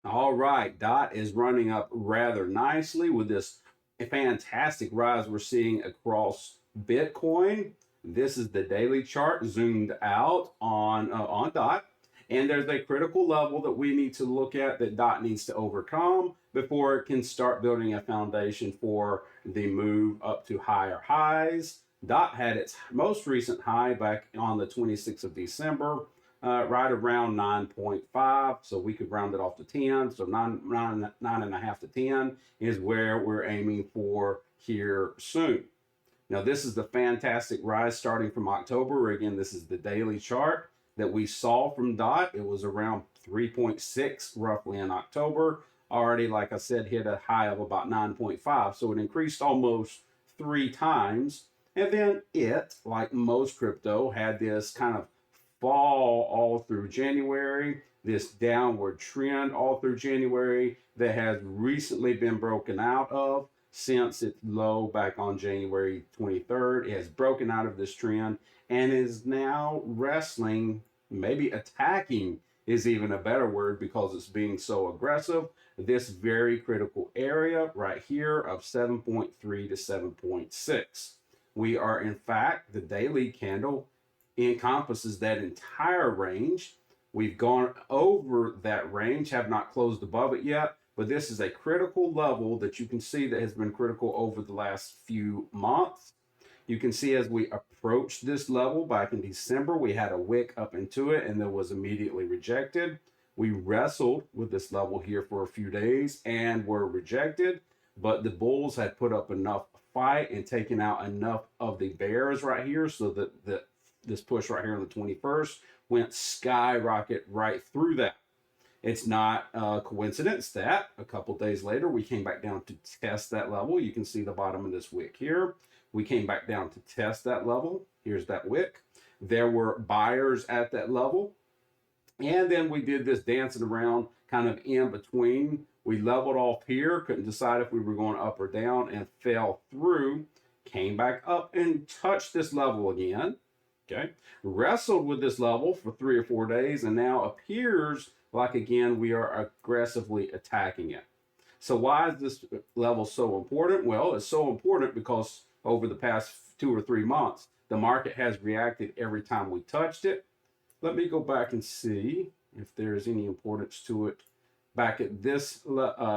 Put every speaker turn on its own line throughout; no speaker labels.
All right, DOT is running up rather nicely with this fantastic rise we're seeing across Bitcoin. This is the daily chart zoomed out on DOT, and there's a critical level that we need to look at that DOT needs to overcome before it can start building a foundation for the move up to higher highs. DOT had its most recent high back on the 26th of December, right around 9.5. So we could round it off to 10. So 9.5 to 10 is where we're aiming for here soon. Now, this is the fantastic rise starting from October. Again, this is the daily chart that we saw from DOT. It was around 3.6 roughly in October. Already, like I said, hit a high of about 9.5. So it increased almost 3 times. And then it, like most crypto, had this kind of fall all through January, this downward trend all through January that has recently been broken out of since its low back on January 23rd. It has broken out of this trend and is now wrestling, maybe attacking is even a better word because it's being so aggressive. This very critical area right here of 7.3 to 7.6. We are, in fact, the daily candle encompasses that entire range. We've gone over that range, have not closed above it yet, but this is a critical level that you can see that has been critical over the last few months. You can see as we approached this level back in December, we had a wick up into it and then was immediately rejected. We wrestled with this level here for a few days and were rejected, but the bulls had put up enough fight and taken out enough of the bears right here so that this push right here on the 21st went skyrocket right through that. It's not a coincidence that a couple days later we came back down to test that level. You can see the bottom of this wick here. We came back down to test that level. Here's that wick. There were buyers at that level. And then we did this dancing around kind of in between. We leveled off here, couldn't decide if we were going up or down, and fell through, came back up and touched this level again. Okay, wrestled with this level for 3 or 4 days, and now appears like again we are aggressively attacking it. So why is this level so important? Well, it's so important because over the past 2 or 3 months, the market has reacted every time we touched it. Let me go back and see if there's any importance to it. Back at this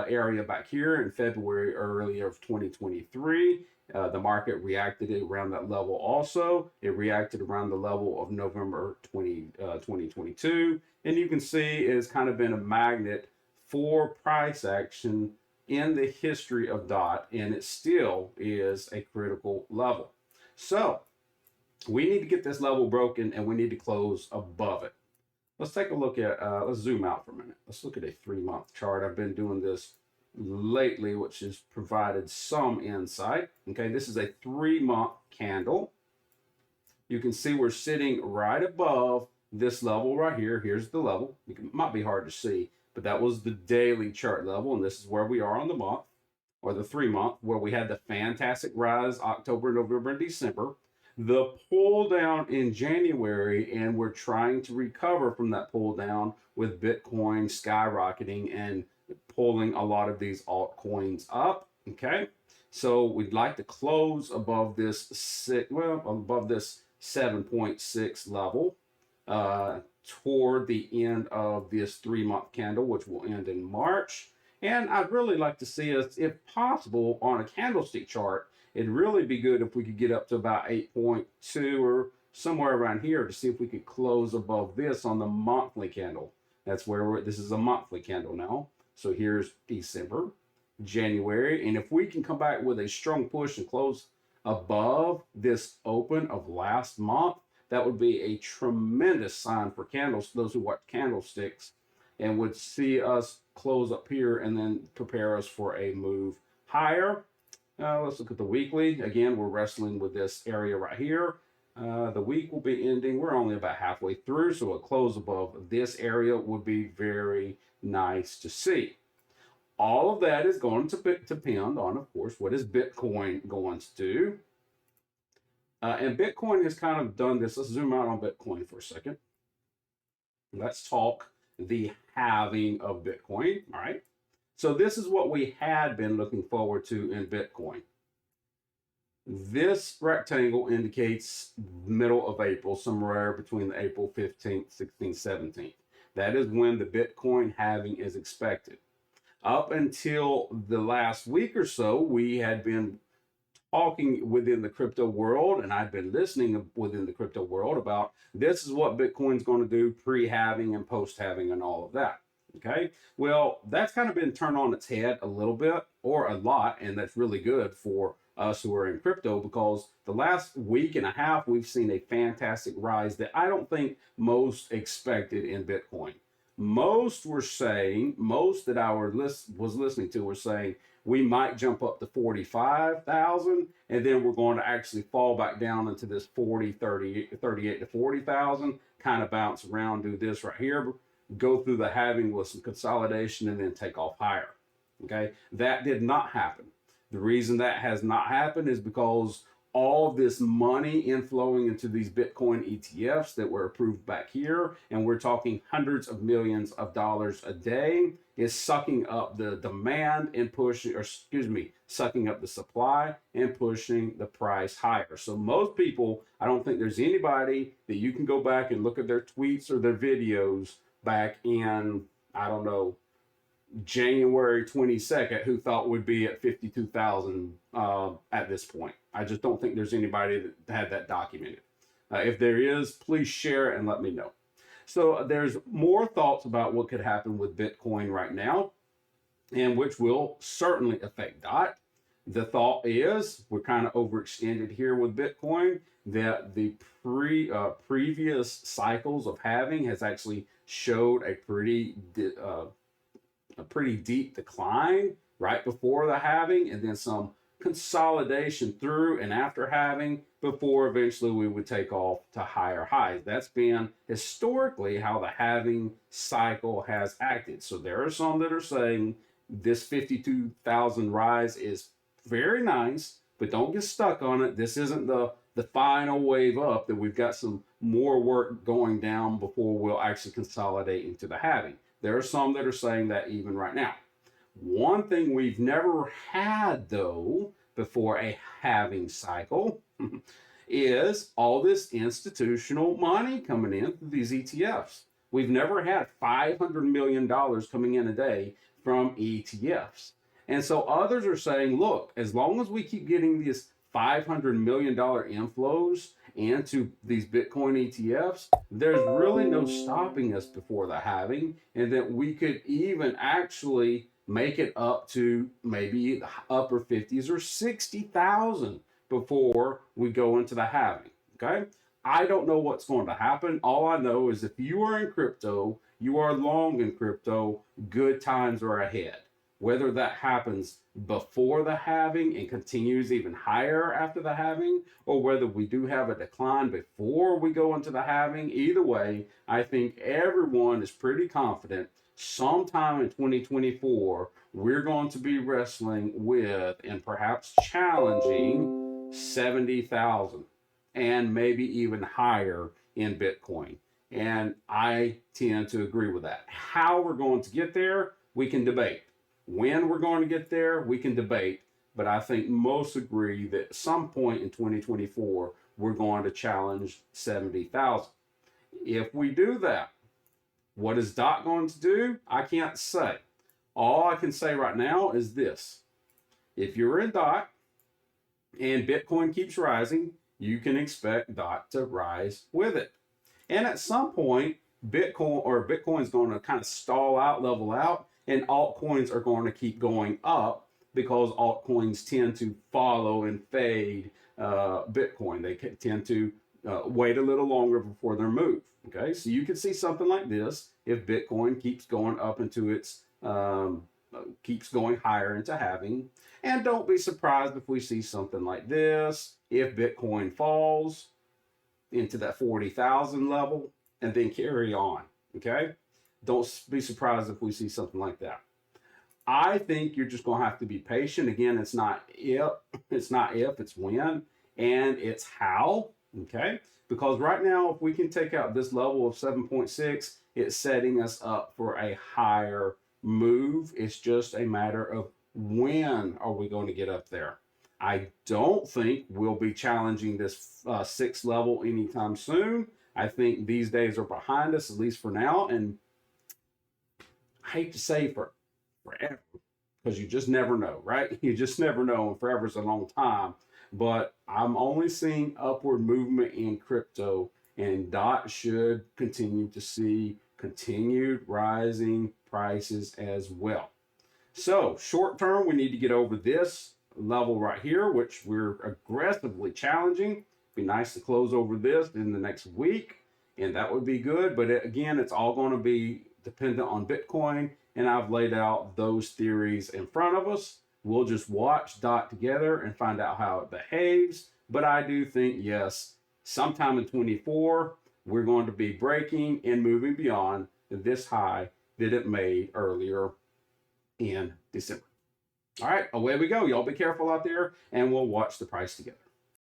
area back here in February earlier of 2023, the market reacted around that level also. It reacted around the level of November 2022. And you can see it's kind of been a magnet for price action in the history of DOT, and it still is a critical level. So we need to get this level broken and we need to close above it. Let's take a look at, let's zoom out for a minute. Let's look at a 3-month chart. I've been doing this lately, which has provided some insight. Okay, this is a 3-month candle. You can see we're sitting right above this level right here. Here's the level. It might be hard to see, but that was the daily chart level, and this is where we are on the month, or the 3-month, where we had the fantastic rise October, November, and December. The pull down in January, and we're trying to recover from that pull down with Bitcoin skyrocketing and pulling a lot of these altcoins up. Okay, so we'd like to close above this above this 7.6 level toward the end of this 3-month candle, which will end in March. And I'd really like to see us, if possible, on a candlestick chart. It'd really be good if we could get up to about 8.2 or somewhere around here to see if we could close above this on the monthly candle. That's where this is a monthly candle now. So here's December, January. And if we can come back with a strong push and close above this open of last month, that would be a tremendous sign for candles, those who watch candlesticks, and would see us close up here and then prepare us for a move higher. Let's look at the weekly. Again, we're wrestling with this area right here. The week will be ending. We're only about halfway through, so a close above this area would be very nice to see. All of that is going to depend on, of course, what is Bitcoin going to do. And Bitcoin has kind of done this. Let's zoom out on Bitcoin for a second. Let's talk the halving of Bitcoin. All right. So this is what we had been looking forward to in Bitcoin. This rectangle indicates middle of April, somewhere between the April 15th, 16th, 17th. That is when the Bitcoin halving is expected. Up until the last week or so, we had been talking within the crypto world, and I've been listening within the crypto world about this is what Bitcoin's going to do pre-halving and post-halving and all of that. Okay, well, that's kind of been turned on its head a little bit or a lot, and that's really good for us who are in crypto because the last week and a half we've seen a fantastic rise that I don't think most expected in Bitcoin. Most were saying, most that I was listening to were saying we might jump up to 45,000 and then we're going to actually fall back down into this 40, 30, 38 to 40,000, kind of bounce around, do this right here, go through the halving with some consolidation and then take off higher. Okay, that did not happen. The reason that has not happened is because all this money inflowing into these Bitcoin ETFs that were approved back here, and we're talking hundreds of millions of dollars a day, is sucking up the demand and pushing, or excuse me, sucking up the supply and pushing the price higher. So most people, I don't think there's anybody that you can go back and look at their tweets or their videos back in, I don't know, January 22nd who thought would be at 52,000 at this point. I just don't think there's anybody that had that documented. If there is, please share it and let me know. So there's more thoughts about what could happen with Bitcoin right now, and which will certainly affect DOT. The thought is we're kind of overextended here with Bitcoin, that the previous cycles of halving has actually showed a pretty deep decline right before the halving, and then some consolidation through and after halving before eventually we would take off to higher highs. That's been historically how the halving cycle has acted. So there are some that are saying this 52,000 rise is very nice, but don't get stuck on it. This isn't the final wave up, that we've got some more work going down before we'll actually consolidate into the halving. There are some that are saying that even right now. One thing we've never had, though, before a halving cycle is all this institutional money coming in through these ETFs. We've never had $500 million coming in a day from ETFs. And so others are saying, look, as long as we keep getting these $500 million inflows into these Bitcoin ETFs, there's really no stopping us before the halving, and that we could even actually make it up to maybe the upper 50s or 60,000 before we go into the halving. Okay, I don't know what's going to happen. All I know is if you are in crypto, you are long in crypto, good times are ahead. Whether that happens before the halving and continues even higher after the halving, or whether we do have a decline before we go into the halving, either way, I think everyone is pretty confident sometime in 2024, we're going to be wrestling with and perhaps challenging 70,000 and maybe even higher in Bitcoin. And I tend to agree with that. How we're going to get there, we can debate. When we're going to get there, we can debate. But I think most agree that at some point in 2024, we're going to challenge 70,000. If we do that, what is DOT going to do? I can't say. All I can say right now is this. If you're in DOT and Bitcoin keeps rising, you can expect DOT to rise with it. And at some point, Bitcoin's going to kind of stall out, level out, and altcoins are going to keep going up because altcoins tend to follow and fade Bitcoin. They tend to wait a little longer before their move. Okay, so you can see something like this if Bitcoin keeps going up into its keeps going higher into halving, and don't be surprised if we see something like this if Bitcoin falls into that 40,000 level and then carry on. Okay, don't be surprised if we see something like that. I think you're just going to have to be patient. Again, it's not if, it's when, and it's how. Okay, because right now, if we can take out this level of 7.6, it's setting us up for a higher move. It's just a matter of when are we going to get up there. I don't think we'll be challenging this sixth level anytime soon. I think these days are behind us, at least for now. And I hate to say forever, because you just never know, right? You just never know, and forever is a long time. But I'm only seeing upward movement in crypto, and DOT should continue to see continued rising prices as well. So short term, we need to get over this level right here, which we're aggressively challenging. Be nice to close over this in the next week, and that would be good. But again, it's all going to be dependent on Bitcoin, and I've laid out those theories in front of us. We'll just watch DOT together and find out how it behaves. But I do think, yes, sometime in 24, we're going to be breaking and moving beyond this high that it made earlier in December. All right, away we go. Y'all be careful out there, and we'll watch the price together.